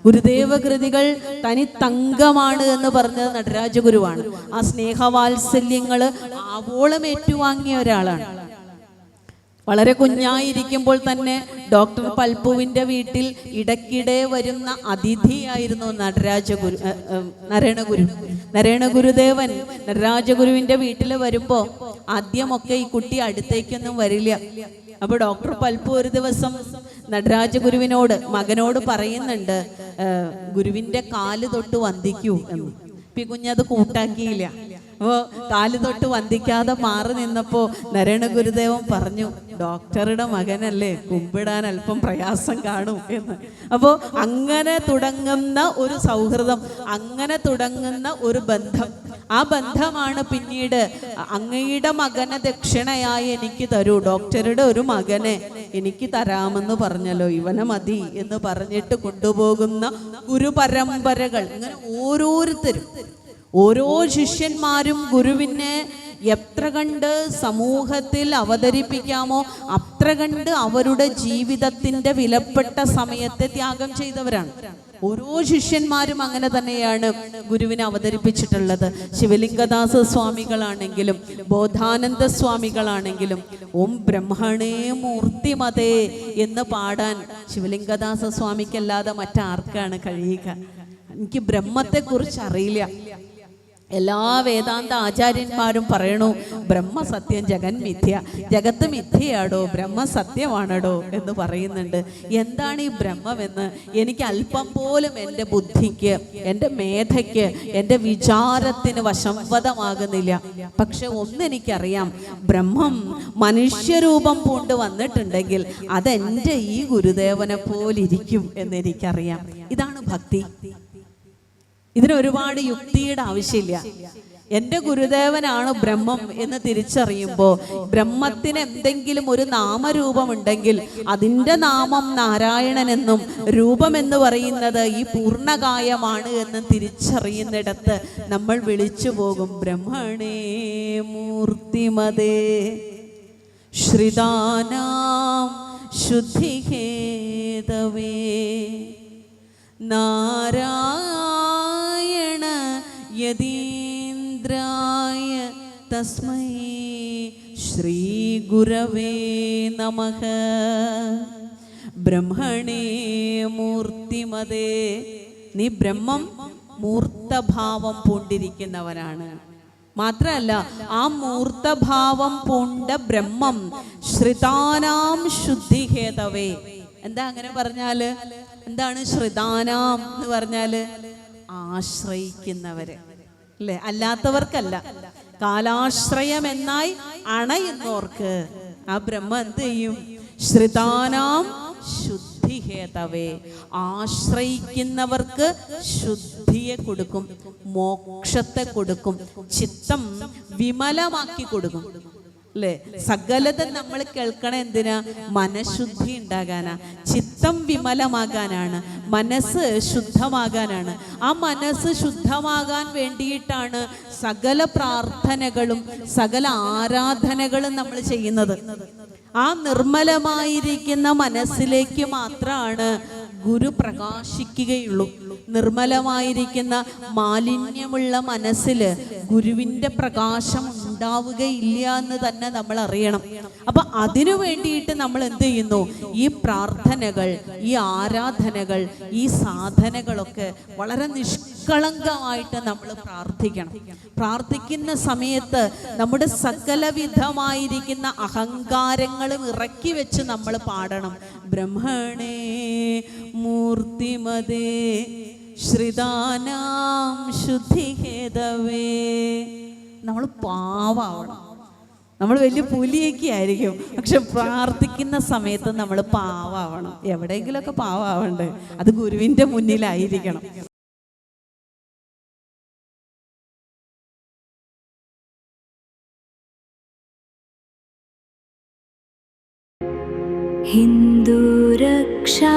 ഗുരുദേവ കൃതികൾ തനി തങ്കമാണ് എന്ന് പറഞ്ഞത് നടരാജഗുരുവാണ്. ആ സ്നേഹവാത്സല്യങ്ങൾ ആവോളം ഏറ്റുവാങ്ങിയ ഒരാളാണ്. വളരെ കുഞ്ഞായിരിക്കുമ്പോൾ തന്നെ ഡോക്ടർ പൽപ്പുവിൻ്റെ വീട്ടിൽ ഇടയ്ക്കിടെ വരുന്ന അതിഥിയായിരുന്നു നരേണഗുരുദേവൻ. നടരാജഗുരുവിൻ്റെ വീട്ടിൽ വരുമ്പോൾ ആദ്യമൊക്കെ ഈ കുട്ടി അടുത്തേക്കൊന്നും വരില്ല. അപ്പോൾ ഡോക്ടർ പൽപ്പു ഒരു ദിവസം നടരാജഗുരുവിനോട് മകനോട് പറയുന്നുണ്ട്, ഗുരുവിൻ്റെ കാല് തൊട്ട് വന്ദിക്കൂ എന്ന്. ഈ കുഞ്ഞത് കൂട്ടാക്കിയില്ല. അപ്പോൾ കാല് തൊട്ട് വന്ദിക്കാതെ മാറി നിന്നപ്പോൾ നരേണഗുരുദേവൻ പറഞ്ഞു, ഡോക്ടറുടെ മകനല്ലേ, കുമ്പിടാൻ അല്പം പ്രയാസം കാണും എന്ന്. അപ്പോൾ അങ്ങനെ തുടങ്ങുന്ന ഒരു സൗഹൃദം, അങ്ങനെ തുടങ്ങുന്ന ഒരു ബന്ധം, ആ ബന്ധമാണ് പിന്നീട് അങ്ങയുടെ മകനെ ദക്ഷിണയായി എനിക്ക് തരൂ, ഡോക്ടറുടെ ഒരു മകനെ എനിക്ക് തരാമെന്ന് പറഞ്ഞല്ലോ, ഇവനെ മതി എന്ന് പറഞ്ഞിട്ട് കൊണ്ടുപോകുന്ന ഗുരുപരമ്പരകൾ. ഇങ്ങനെ ഓരോരുത്തരും, ഓരോ ശിഷ്യന്മാരും ഗുരുവിനെ എത്ര കണ്ട് സമൂഹത്തിൽ അവതരിപ്പിക്കാമോ അത്ര കണ്ട് അവരുടെ ജീവിതത്തിൻ്റെ വിലപ്പെട്ട സമയത്തെ ത്യാഗം ചെയ്തവരാണ്. ഓരോ ശിഷ്യന്മാരും അങ്ങനെ തന്നെയാണ് ഗുരുവിനെ അവതരിപ്പിച്ചിട്ടുള്ളത്. ശിവലിംഗദാസ സ്വാമികളാണെങ്കിലും ബോധാനന്ദ സ്വാമികളാണെങ്കിലും ഓം ബ്രഹ്മണേ മൂർത്തിമതേ എന്ന് പാടാൻ ശിവലിംഗദാസ സ്വാമിക്കല്ലാതെ മറ്റാർക്കാണ് കഴിയുക? എനിക്ക് ബ്രഹ്മത്തെക്കുറിച്ച് അറിയില്ല. എല്ലാ വേദാന്ത ആചാര്യന്മാരും പറയണു, ബ്രഹ്മസത്യം ജഗൻ മിഥ്യ, ജഗത്ത് മിഥ്യയാടോ, ബ്രഹ്മ സത്യമാണടോ എന്ന് പറയുന്നുണ്ട്. എന്താണ് ഈ ബ്രഹ്മമെന്ന് എനിക്ക് അല്പം പോലും എൻ്റെ ബുദ്ധിക്ക്, എൻ്റെ മേധയ്ക്ക്, എൻ്റെ വിചാരത്തിന് വശംവദമാകുന്നില്ല. പക്ഷെ ഒന്നെനിക്കറിയാം, ബ്രഹ്മം മനുഷ്യരൂപം പൂണ്ട് വന്നിട്ടുണ്ടെങ്കിൽ അതെൻ്റെ ഈ ഗുരുദേവനെ പോലിരിക്കും എന്നെനിക്കറിയാം. ഇതാണ് ഭക്തി. ഇതിന് ഒരുപാട് യുക്തിയുടെ ആവശ്യമില്ല. എൻ്റെ ഗുരുദേവനാണ് ബ്രഹ്മം എന്ന് തിരിച്ചറിയുമ്പോൾ, ബ്രഹ്മത്തിന് എന്തെങ്കിലും ഒരു നാമരൂപമുണ്ടെങ്കിൽ അതിൻ്റെ നാമം നാരായണനെന്നും രൂപമെന്ന് പറയുന്നത് ഈ പൂർണ്ണകായമാണ് എന്നും തിരിച്ചറിയുന്നിടത്ത് നമ്മൾ വിളിച്ചു പോകും, ബ്രഹ്മണേ മൂർത്തിമതേ ശ്രിതാനാം ശുദ്ധിഹേതവേ നാരായണ യതീന്ദ്രായ തസ്മൈ ശ്രീ ഗുരവേ നമഃ. ബ്രഹ്മണേ മൂർത്തിമതേ, നീ ബ്രഹ്മം മൂർത്തഭാവം പൂണ്ടിരിക്കുന്നവനാണ്. മാത്രമല്ല, ആ മൂർത്തഭാവം പൂണ്ട ബ്രഹ്മം ശ്രിതാനാം ശുദ്ധിഹേതവേ. എന്താ അങ്ങനെ പറഞ്ഞാല്? എന്താണ് ശ്രിതാനാം എന്ന് പറഞ്ഞാല്? ആശ്രയിക്കുന്നവര് അല്ലേ, അല്ലാത്തവർക്കല്ല. കാലാശ്രയം എന്നായി അണയുന്നവർക്ക് ആ ബ്രഹ്മ എന്ത് ചെയ്യും? ശ്രിതാനാം ശുദ്ധിഹേതവേ, ആശ്രയിക്കുന്നവർക്ക് ശുദ്ധിയെ കൊടുക്കും, മോക്ഷത്തെ കൊടുക്കും, ചിത്തം വിമലമാക്കി കൊടുക്കും അല്ലേ. സകലതും നമ്മൾ കേൾക്കണ എന്തിനാ? മനഃശുദ്ധി ഉണ്ടാകാനാ, ചിത്തം വിമലമാകാനാണ്, മനസ്സ് ശുദ്ധമാകാനാണ്. ആ മനസ്സ് ശുദ്ധമാകാൻ വേണ്ടിയിട്ടാണ് സകല പ്രാർത്ഥനകളും സകല ആരാധനകളും നമ്മൾ ചെയ്യുന്നത്. ആ നിർമ്മലമായിരിക്കുന്ന മനസ്സിലേക്ക് മാത്രമാണ് ഗുരു പ്രകാശിക്കുകയുള്ളൂ. നിർമ്മലമായിരിക്കുന്ന മാലിന്യമുള്ള മനസ്സിൽ ഗുരുവിൻ്റെ പ്രകാശം ഉണ്ടാവുകയില്ല എന്ന് തന്നെ നമ്മൾ അറിയണം. അപ്പൊ അതിനു വേണ്ടിയിട്ട് നമ്മൾ എന്ത് ചെയ്യുന്നു? ഈ പ്രാർത്ഥനകൾ, ഈ ആരാധനകൾ, ഈ സാധനകളൊക്കെ വളരെ നിഷ്കളങ്കമായിട്ട് നമ്മൾ പ്രാർത്ഥിക്കണം. പ്രാർത്ഥിക്കുന്ന സമയത്ത് നമ്മുടെ സകലവിധമായിരിക്കുന്ന അഹങ്കാരങ്ങളും ഇറക്കി വെച്ച് നമ്മൾ പാടണം. ബ്രഹ്മണേ മൂർത്തിമതേ ശ്രിതാനാം ശുദ്ധിഹേതവേ. നമ്മൾ പാവാവണം. നമ്മൾ വലിയ പുലിയൊക്കെ ആയിരിക്കും, പക്ഷെ പ്രാർത്ഥിക്കുന്ന സമയത്ത് നമ്മൾ പാവാവണം. എവിടെയെങ്കിലുമൊക്കെ പാവാവണ്ടേ? അത് ഗുരുവിൻ്റെ മുന്നിലായിരിക്കണം. ഹിന്ദുരക്ഷാ